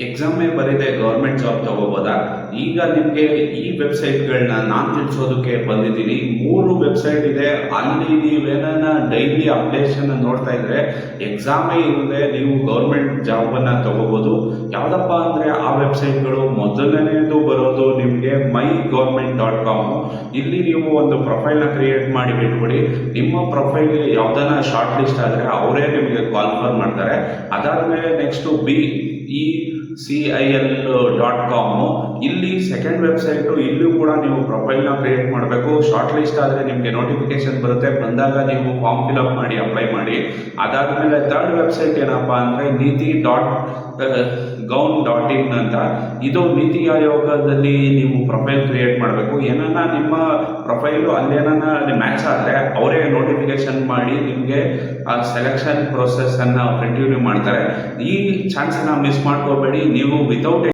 ಎಕ್ಸಾಮೇ ಬರೀದೆ government job ತಗೋಬೋದಾ? ಈಗ ನಿಮಗೆ ಈ ವೆಬ್ಸೈಟ್ಗಳನ್ನ ನಾನು ತಿಳಿಸೋದಕ್ಕೆ ಬಂದಿದ್ದೀನಿ. 3 ವೆಬ್ಸೈಟ್ ಇದೆ. ಅಲ್ಲಿ ನೀವೇನ ಡೈಲಿ ಅಪ್ಡೇಷನ್ ನೋಡ್ತಾ ಇದ್ರೆ ಎಕ್ಸಾಮೇ ಇಲ್ಲದೆ ನೀವು ಗೌರ್ಮೆಂಟ್ ಜಾಬನ್ನು ತಗೋಬೋದು. ಯಾವುದಪ್ಪ ಅಂದರೆ ಆ ವೆಬ್ಸೈಟ್ಗಳು ಮೊದಲನೇದು ಬರೋದು ನಿಮಗೆ MyGovernment.com. ಇಲ್ಲಿ ನೀವು ಒಂದು ಪ್ರೊಫೈಲ್ನ ಕ್ರಿಯೇಟ್ ಮಾಡಿ ಬಿಟ್ಬಿಡಿ. ನಿಮ್ಮ ಪ್ರೊಫೈಲ್ಗೆ ಯಾವುದನ್ನ ಶಾರ್ಟ್ ಲಿಸ್ಟ್ ಆದರೆ ಅವರೇ ನಿಮಗೆ ಕಾಲ್ ಮಾಡ್ತಾರೆ. ಅದಾದಮೇಲೆ ನೆಕ್ಸ್ಟು BECIL.com. ಇಲ್ಲಿ ಸೆಕೆಂಡ್ ವೆಬ್ಸೈಟು. ಇಲ್ಲೂ ಕೂಡ ನೀವು ಪ್ರೊಫೈಲ್ನ ಕ್ರಿಯೇಟ್ ಮಾಡಬೇಕು. ಶಾರ್ಟ್ ಲಿಸ್ಟ್ ಆದರೆ ನಿಮಗೆ ನೋಟಿಫಿಕೇಶನ್ ಬರುತ್ತೆ. ಬಂದಾಗ ನೀವು ಫಾರ್ಮ್ ಫಿಲಪ್ ಮಾಡಿ ಅಪ್ಲೈ ಮಾಡಿ. ಅದಾದಮೇಲೆ ಥರ್ಡ್ ವೆಬ್ಸೈಟ್ ಏನಪ್ಪ ಅಂದರೆ Niti.Gov.in ಅಂತ. ಇದು ನೀತಿ ಆಯೋಗದಲ್ಲಿ ನೀವು ಪ್ರೊಫೈಲ್ ಕ್ರಿಯೇಟ್ ಮಾಡಬೇಕು. ಏನನ್ನ ನಿಮ್ಮ ಪ್ರೊಫೈಲು ಅಲ್ಲೇನ ಮ್ಯಾಚ್ ಆದರೆ ಅವರೇ ನೋಟಿಫಿಕೇಶನ್ ಮಾಡಿ ನಿಮಗೆ ಆ ಸೆಲೆಕ್ಷನ್ ಪ್ರೊಸೆಸ್ಸನ್ನು ಕಂಟಿನ್ಯೂ ಮಾಡ್ತಾರೆ. ಈ ಚಾನ್ಸನ್ನು ಮಿಸ್ ಮಾಡ್ಕೋಬೇಡಿ. ನೀವು ವಿತೌಟ್